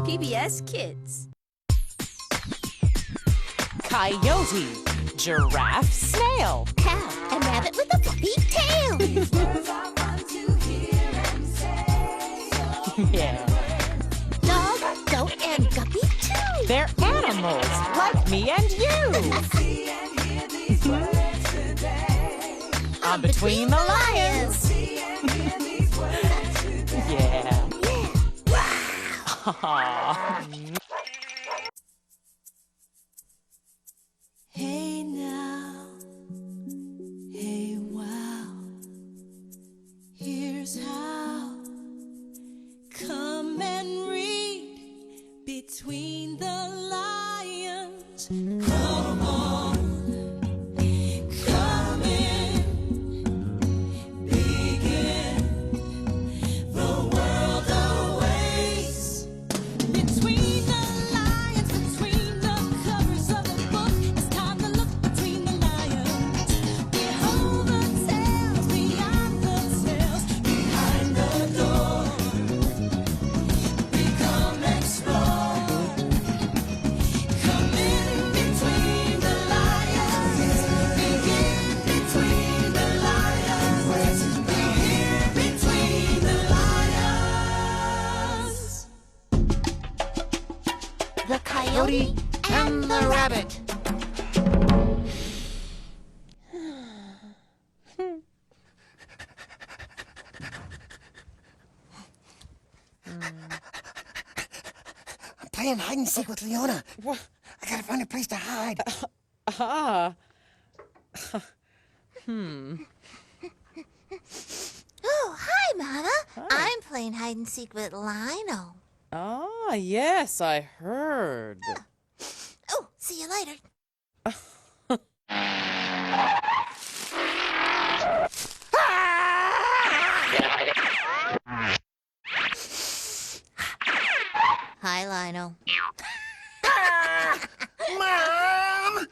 PBS Kids. Coyote, giraffe, snail. Cow and rabbit with a fluffy tail. Yeah. Dog, goat, and guppy too. They're animals, like me and you. I'm between the lions. Yeah. Wow. Hey now, hey wow, here's how. Come and read between the lines. Come on, come in, begin. The world awaits. Between the lines, between the covers of the book, it's time to look between the lines. Behold the tales, beyond the tales, behind the door. Become explore. Come in between the lions. Begin between the lions. Be here between the lions. The coyote and the rabbit. I'm playing hide and seek with Leona. I gotta find a place to hide. Oh, hi, Mama. I'm playing hide and seek with Lionel. Ah, yes, I heard. Oh, see you later. Hi, Lionel. Mom!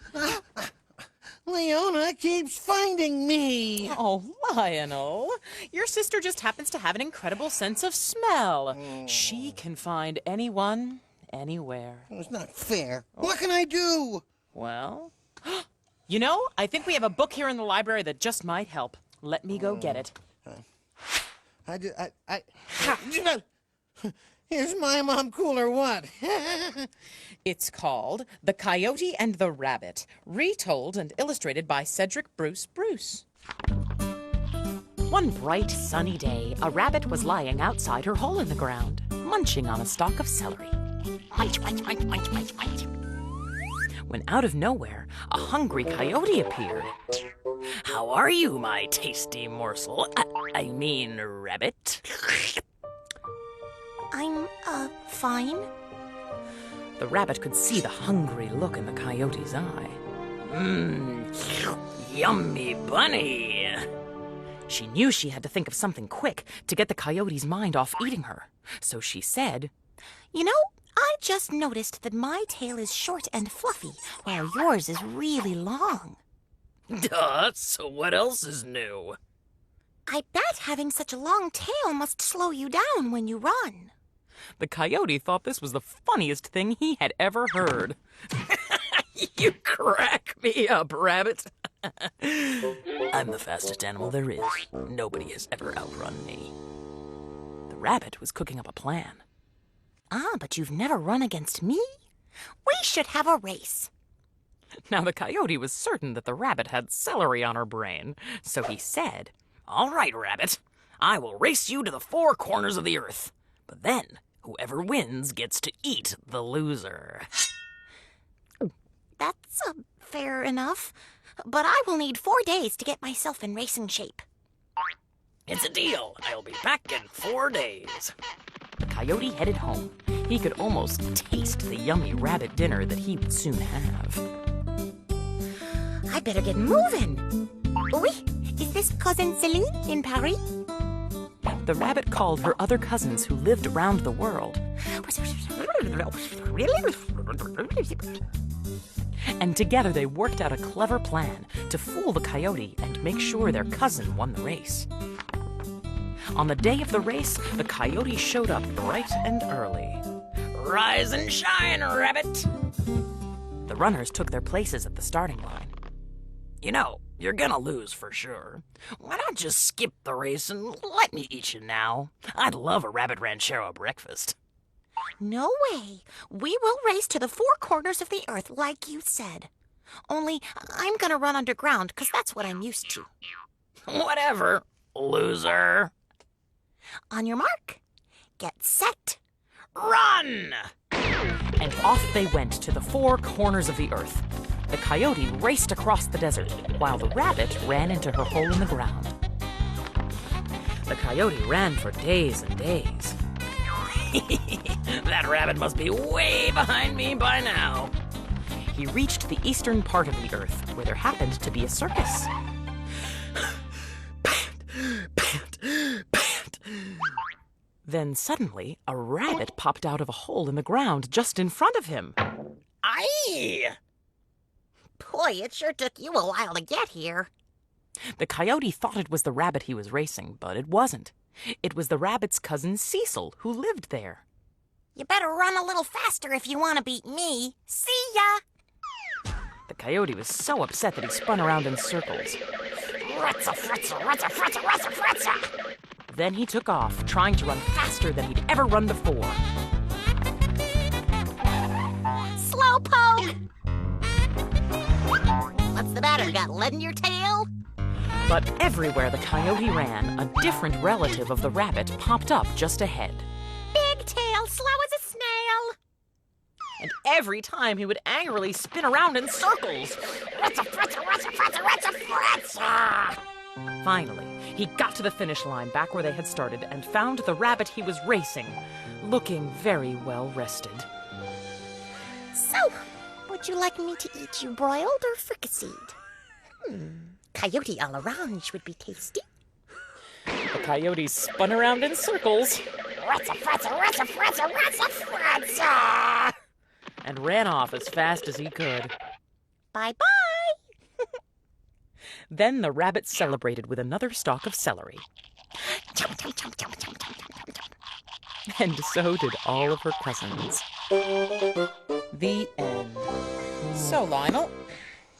Leona keeps finding me. Oh, Lionel, your sister just happens to have an incredible sense of smell. She can find anyone, anywhere. It's not fair. What can I do? Well, you know, I think we have a book here in the library that just might help. Let me go get it. Is my mom cool or what? It's called The Coyote and the Rabbit, retold and illustrated by Cedric Bruce Bruce. One bright, sunny day, a rabbit was lying outside her hole in the ground, munching on a stalk of celery. Munch, munch, munch, munch, munch, munch. When out of nowhere, a hungry coyote appeared. How are you, my tasty morsel? I mean, rabbit. I'm, fine. The rabbit could see the hungry look in the coyote's eye. Yummy bunny. She knew she had to think of something quick to get the coyote's mind off eating her. So she said, You know, I just noticed that my tail is short and fluffy, while yours is really long. Duh, so what else is new? I bet having such a long tail must slow you down when you run. The coyote thought this was the funniest thing he had ever heard. You crack me up, rabbit. I'm the fastest animal there is. Nobody has ever outrun me. The rabbit was cooking up a plan. Ah, but you've never run against me? We should have a race. Now the coyote was certain that the rabbit had celery on her brain, so he said, All right, rabbit, I will race you to the four corners of the earth. But then, whoever wins gets to eat the loser. That's fair enough. But I will need 4 days to get myself in racing shape. It's a deal. I'll be back in 4 days. The coyote headed home. He could almost taste the yummy rabbit dinner that he would soon have. I better get moving. Oui, is this Cousin Celine in Paris? The rabbit called her other cousins who lived around the world. And together they worked out a clever plan to fool the coyote and make sure their cousin won the race. On the day of the race, the coyote showed up bright and early. Rise and shine, Rabbit! The runners took their places at the starting line. You know, you're gonna lose for sure. Why not just skip the race and let me eat you now? I'd love a rabbit ranchero breakfast. No way. We will race to the four corners of the earth, like you said. Only, I'm gonna run underground, 'cause that's what I'm used to. Whatever, loser. On your mark, get set, Run! And off they went to the four corners of the earth. The coyote raced across the desert, while the rabbit ran into her hole in the ground. The coyote ran for days and days. That rabbit must be way behind me by now. He reached the eastern part of the earth, where there happened to be a circus. Pant. Then suddenly, a rabbit popped out of a hole in the ground just in front of him. Aye! Boy, it sure took you a while to get here. The coyote thought it was the rabbit he was racing, but it wasn't. It was the rabbit's cousin Cecil, who lived there. You better run a little faster if you want to beat me. See ya! The coyote was so upset that he spun around in circles. Rutza, fritza, rutza, fritza, rutza, fritza! Then he took off, trying to run faster than he'd ever run before. Slowpoke! What's the matter? Got lead in your tail? But everywhere the coyote ran, a different relative of the rabbit popped up just ahead. Big tail, slow as a snail. And every time he would angrily spin around in circles. Rutza, fritza, rutza, fritza, rutza, fritza! Finally, he got to the finish line back where they had started and found the rabbit he was racing, looking very well rested. So, would you like me to eat you broiled or fricasseed? Coyote à l'orange would be tasty. The coyote spun around in circles. Rutza, fritza, rutza, fritza, rutza, fritza! And ran off as fast as he could. Bye-bye! Then the rabbit celebrated with another stalk of celery. Chomp, chomp, chomp, chomp, chomp, chomp, chomp, chomp. And so did all of her cousins. The end. So, Lionel,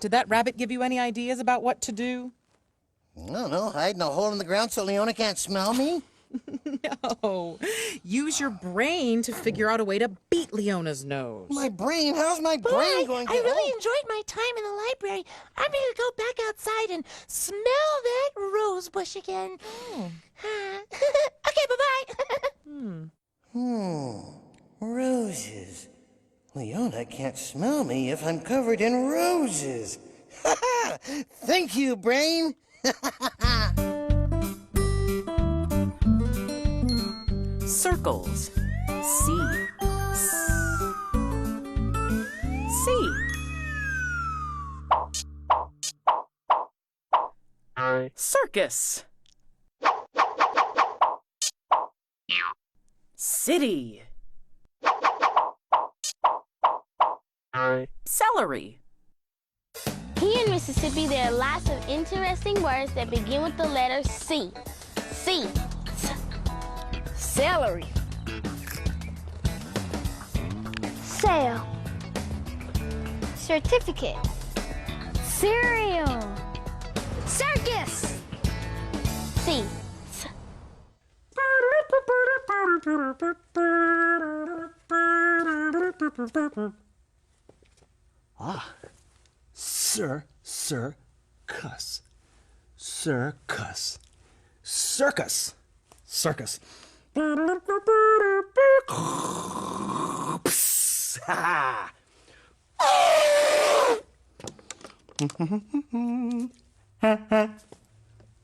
did that rabbit give you any ideas about what to do? I don't know, hide in a hole in the ground so Leona can't smell me? No. Use your brain to figure out a way to beat Leona's nose. My brain? How's my brain going to... I really enjoyed my time in the library. I'm going to go back outside and smell that rose bush again. Okay, bye-bye. Roses. Leona can't smell me if I'm covered in roses. Thank you, brain. Circles. C. C. Circus. City. Celery. Here in Mississippi, there are lots of interesting words that begin with the letter C. C. Celery. Sale. Certificate. Cereal. Circus. C. Circus. Circus. Circus. Circus.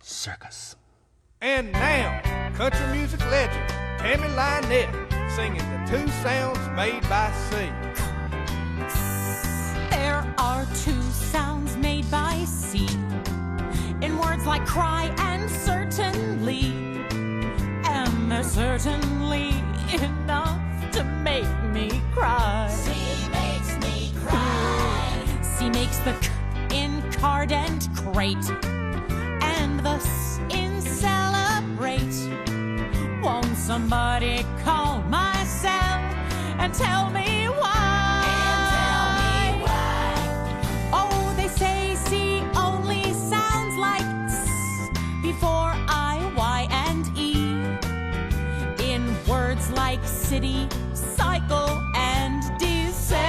Circus. And now, country music legend Tammy Lynette singing the two sounds made by sea. There are two sounds made by C in words like cry and certainly. And they're certainly enough to make me cry. C makes me cry. C makes the C in card and crate, and the S in celebrate. Somebody call my cell and tell me why. Oh, they say C only sounds like S before I, Y, and E. In words like city, cycle, and December.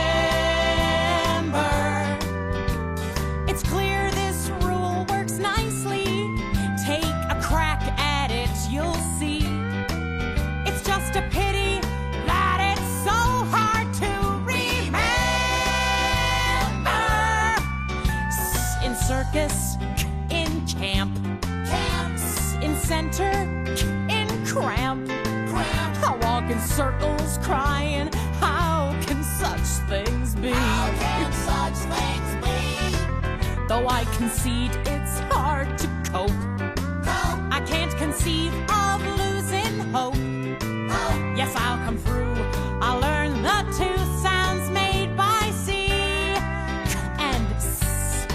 It's clear this rule works nicely. Take a crack at it, you'll see. It's just a pity that it's so hard to remember. S in circus, in camp, S in center, in cramp. I walk in circles crying, how can such things be? Though I concede it's hard to cope, I can't conceive of losing hope. Yes, I'll come through. I'll learn the two sounds made by C and S.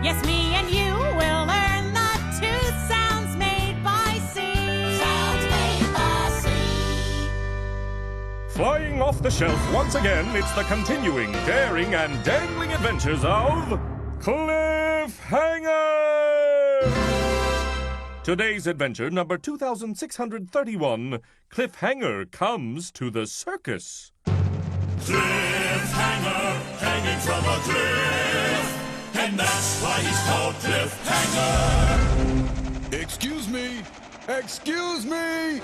Yes, me and you will learn the two sounds made by C. Sounds made by C. Flying off the shelf once again, it's the continuing, daring, and dangling adventures of Cliffhanger! Today's adventure, number 2631, Cliffhanger comes to the circus. Cliffhanger, hanging from a cliff, and that's why he's called Cliffhanger. Excuse me! Excuse me!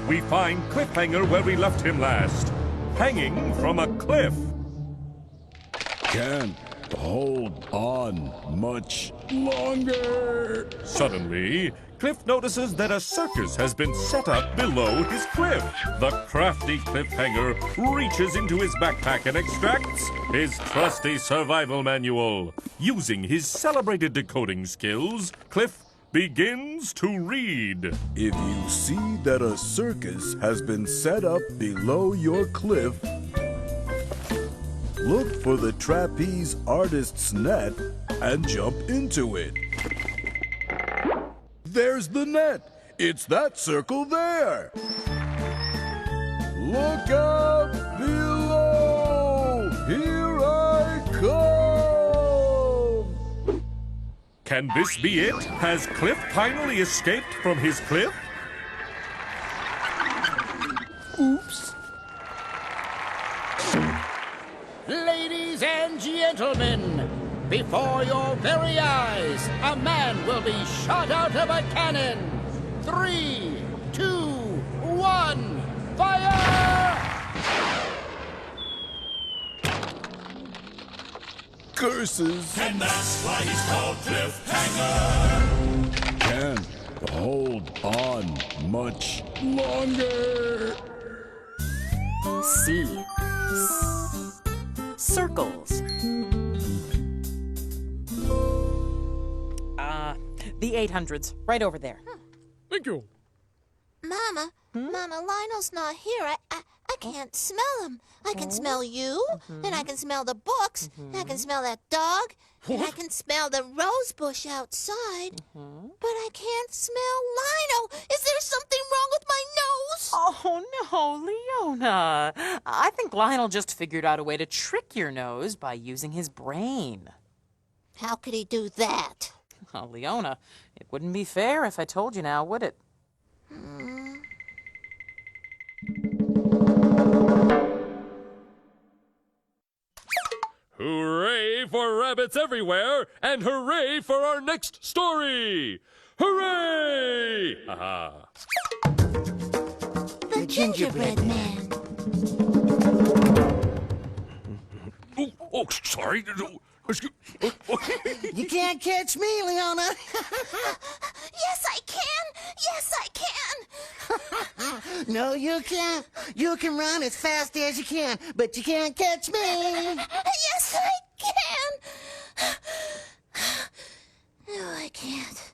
We find Cliffhanger where we left him last, hanging from a cliff. Can't hold on much longer. Suddenly, Cliff notices that a circus has been set up below his cliff. The crafty Cliffhanger reaches into his backpack and extracts his trusty survival manual. Using his celebrated decoding skills, Cliff begins to read. If you see that a circus has been set up below your cliff, look for the trapeze artist's net and jump into it. There's the net. It's that circle there. Look out below. Here I come. Can this be it? Has Cliff finally escaped from his cliff? Oops. Ladies and gentlemen, before your very eyes, a man will be shot out of a cannon. 3, 2, 1, fire! Curses. And that's why he's called Cliffhanger. Can't hold on much longer. C. Circles. The 800s, right over there. Thank you. Mama, Mama, Lionel's not here. I can't smell him. I can smell you, and I can smell the books, and I can smell that dog, and I can smell the rose bush outside. But I can't smell Lionel. Is there something wrong with my nose? Oh, no, Leona. I think Lionel just figured out a way to trick your nose by using his brain. How could he do that? Oh, Leona, it wouldn't be fair if I told you now, would it? Hooray for rabbits everywhere, and hooray for our next story! Hooray! Ha-ha. The Gingerbread Man. Oh, sorry. You can't catch me, Leona. Yes, I can. Yes, I can. No, you can't. You can run as fast as you can, but you can't catch me. Yes, I can. No, I can't.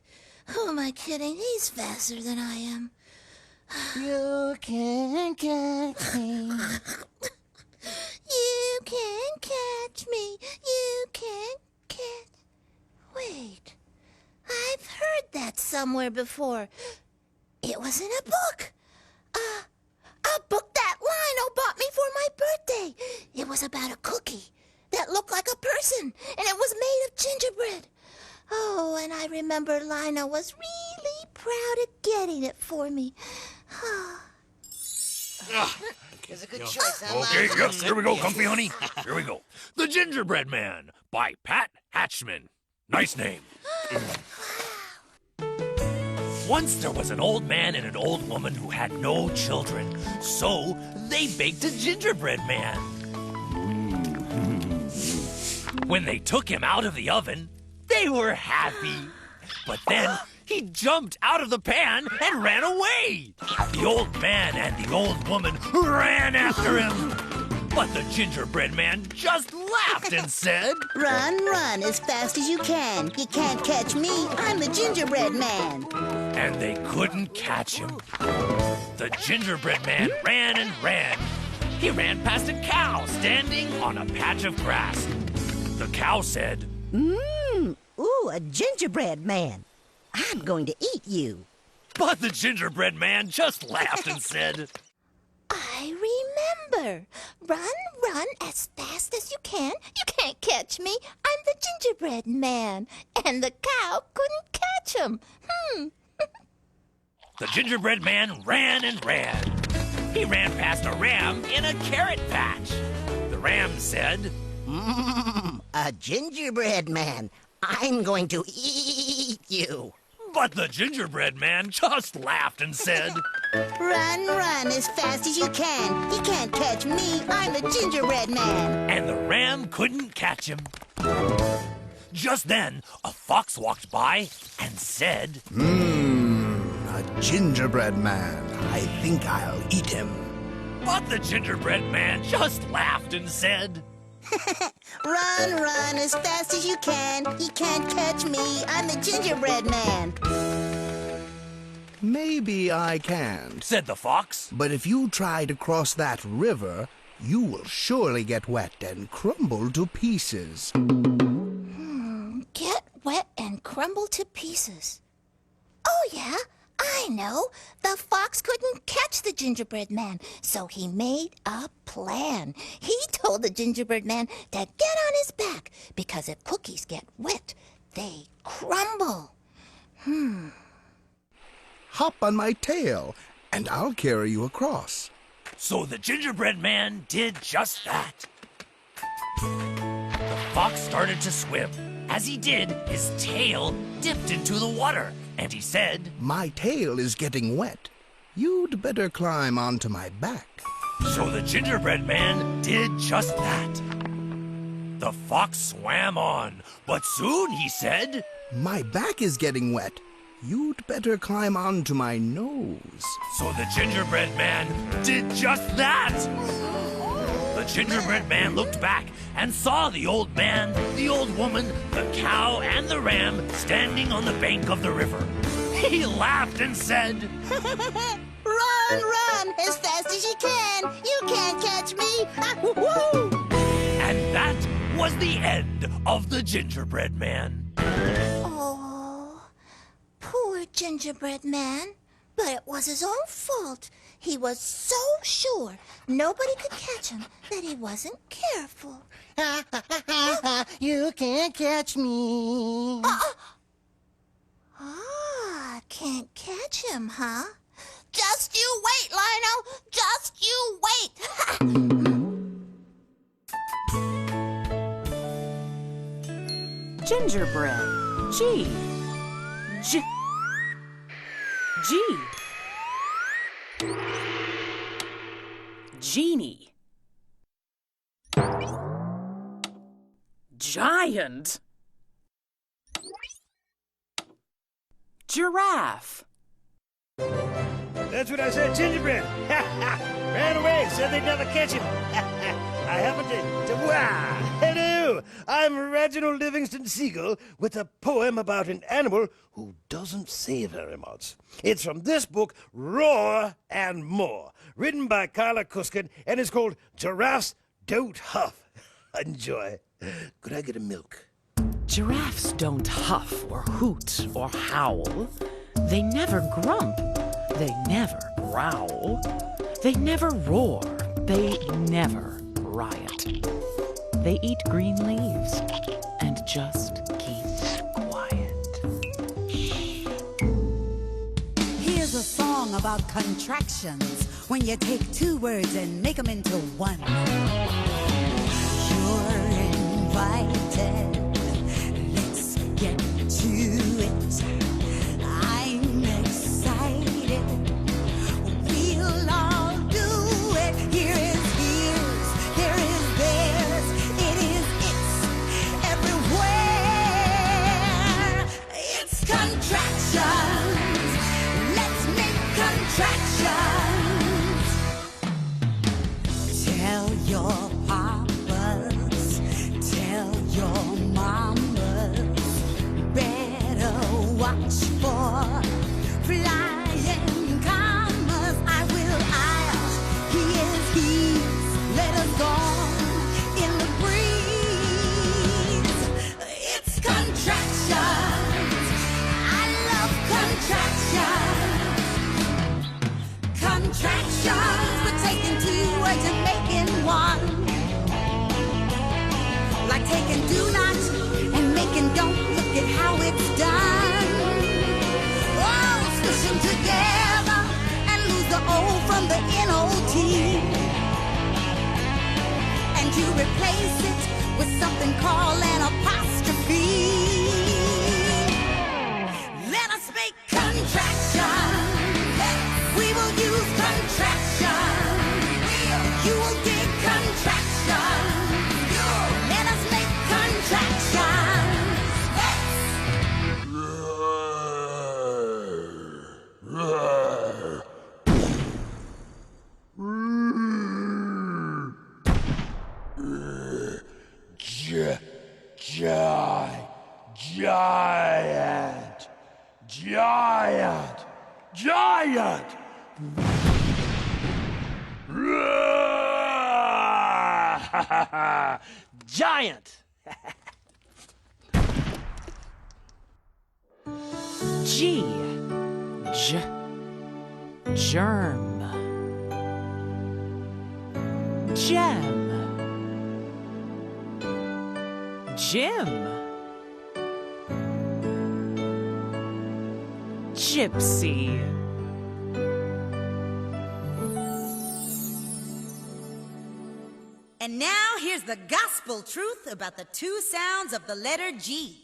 Who am I kidding? He's faster than I am. You can't catch me. You can catch me. You can catch. Wait. I've heard that somewhere before. It was in a book. A book that Lionel bought me for my birthday. It was about a cookie that looked like a person, and it was made of gingerbread. Oh, and I remember Lionel was really proud of getting it for me. It's a good choice, huh, Okay, Lionel? yep, here we go, Comfy Honey. Here we go. The Gingerbread Man by Pat Hatchman. Nice name. Once there was an old man and an old woman who had no children, so they baked a gingerbread man. When they took him out of the oven, they were happy. But then he jumped out of the pan and ran away. The old man and the old woman ran after him. But the gingerbread man just laughed and said, Run, run as fast as you can. You can't catch me. I'm the gingerbread man. and they couldn't catch him. The gingerbread man ran and ran. He ran past a cow standing on a patch of grass. The cow said, Ooh, a gingerbread man. I'm going to eat you. but the gingerbread man just laughed and said, I remember. Run, run as fast as you can. You can't catch me. I'm the gingerbread man. And the cow couldn't catch him. The gingerbread man ran and ran. He ran past a ram in a carrot patch. The ram said, A gingerbread man. I'm going to eat you. but the gingerbread man just laughed and said, Run, run as fast as you can. You can't catch me. I'm the gingerbread man. and the ram couldn't catch him. Just then, a fox walked by and said, A gingerbread man. I think I'll eat him. but the gingerbread man just laughed and said, Run, run as fast as you can. You can't catch me. I'm the gingerbread man. Maybe I can't. said the fox. But if you try to cross that river, you will surely get wet and crumble to pieces. Get wet and crumble to pieces. Oh, yeah, I know. The fox couldn't catch the gingerbread man, so he made a plan. He told the gingerbread man to get on his back, because if cookies get wet, they crumble. Hop on my tail, and I'll carry you across. So the gingerbread man did just that. The fox started to swim. As he did, his tail dipped into the water, and he said, My tail is getting wet. You'd better climb onto my back. so the gingerbread man did just that. The fox swam on, but soon he said, My back is getting wet. You'd better climb onto my nose. so the gingerbread man did just that. The gingerbread man looked back and saw the old man, the old woman, the cow, and the ram standing on the bank of the river. He laughed and said, Run, run as fast as you can. You can't catch me. Woo! and that was the end of the gingerbread man. Oh, poor gingerbread man. But it was his own fault. He was so sure nobody could catch him that he wasn't careful. You can't catch me. Can't catch him, huh? Just you wait, Lionel. Just you wait. Gingerbread. G. Genie. Giant. Giraffe. That's what I said, gingerbread. Ran away, said they'd never catch him. I happen to hello, I'm Reginald Livingston Seagull with a poem about an animal who doesn't say very much. It's from this book, Roar and More, written by Carla Cuskin, and it's called Giraffes Don't Huff. Enjoy. Could I get a milk? Giraffes don't huff or hoot or howl. They never grump. They never growl. They never roar. They never riot. They eat green leaves and just keep quiet. Here's a song about contractions, when you take two words and make them into one. You're invited. Let's get to it. I'm excited. We'll all do it. Here is his, there is theirs. It is its everywhere. It's contractions. Let's make contractions. Tell your papas, tell your mamas, better watch for flying commas. I will, I'll, he is, he's, let us go in the breeze. It's contractions. I love contractions. Contractions, we're taking two words and making one. Like taking do not and making don't. Look at how it's done. Oh, squish them together and lose the O from the N-O-T. And you replace it with something called an apostrophe. Let us make contractions. We will use contractions. You will dig contractions. Let us make contractions. Giant! Giant! G. Germ. Gem. Jim. Gypsy. And now here's the gospel truth about the two sounds of the letter G.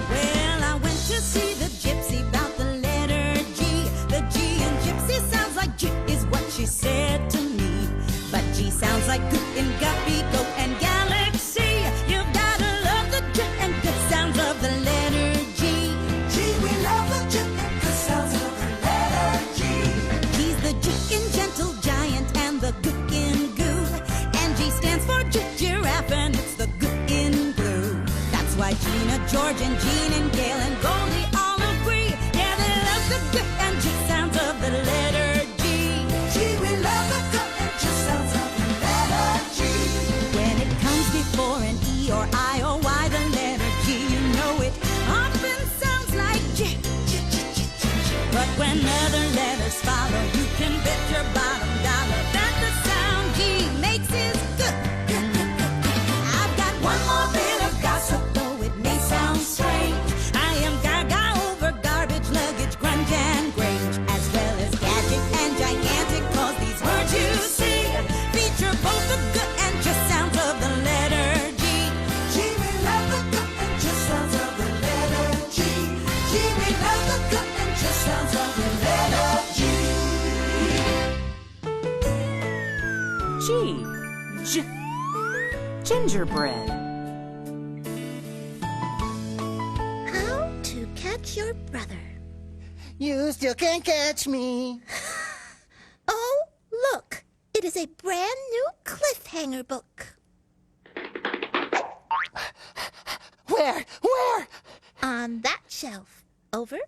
Well, I went to see the gypsy about the letter G. The G in gypsy sounds like G is what she said to me. But G sounds like good in guppy, goat, and galaxy. You've gotta love the G and good sounds of the letter G. G, we love the G and good sounds of the letter G. G's the G in gentle giant and the good in goo. And G stands for giraffe and it's the good in blue. That's why Gina, George, and Jean, and Gail, and Goldie all agree. Yeah, they love the good and G sounds of the letter G. G, we love the good and G sounds of the letter G. When it comes before an E or I or Y, the letter G, you know it often sounds like G. But when other letters follow, you can bet your bottom dollar that the sound G makes is good. I've got one more bit of gossip, though it may sound strange. I am gaga over garbage, luggage, grunge, and grange, as well as gadget and gigantic, cause these words you see feature both the good and just sounds of the letter G. G, we love the good and just sounds of the letter G. G, we love the good and just sounds of the letter G. Gingerbread. How to catch your brother. You still can't catch me. Oh, look. It is a brand new cliffhanger book. Where? On that shelf. Over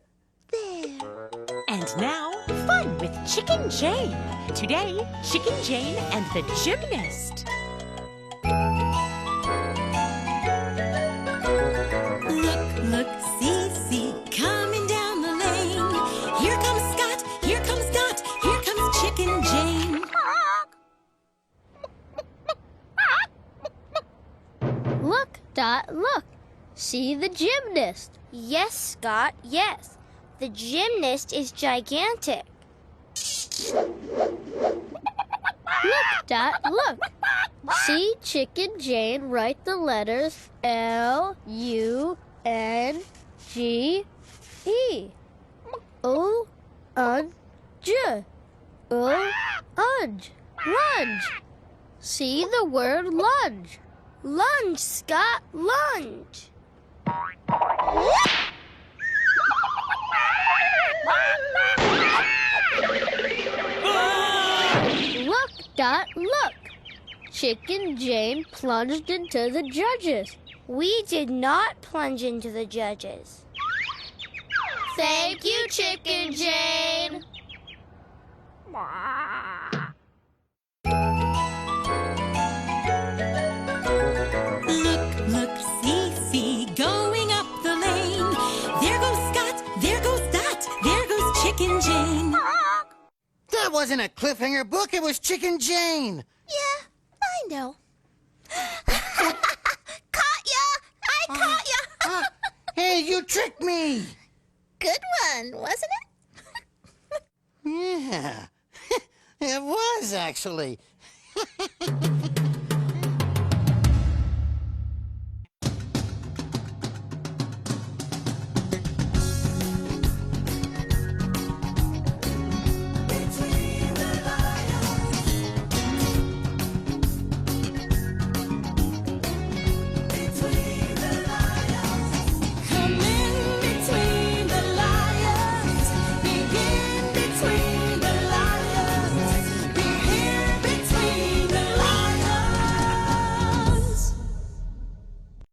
there. And now, fun with Chicken Jane. Today, Chicken Jane and the Gymnast. Look, Dot, look. See the gymnast. Yes, Scott, yes. The gymnast is gigantic. Look, Dot, look. See Chicken Jane write the letters L-U-N-G-E. O-un-j. O-unge. Lunge. See the word lunge. Lunge, Scott, lunge. Look, Dot, look. Chicken Jane plunged into the judges. We did not plunge into the judges. Thank you, Chicken Jane. Look, look, see, see, going up the lane. There goes Scott, there goes Dot, there goes Chicken Jane. That wasn't a cliffhanger book, it was Chicken Jane. Yeah, I know. Caught ya! I caught ya! Hey, you tricked me. Good one, wasn't it? Yeah, it was actually.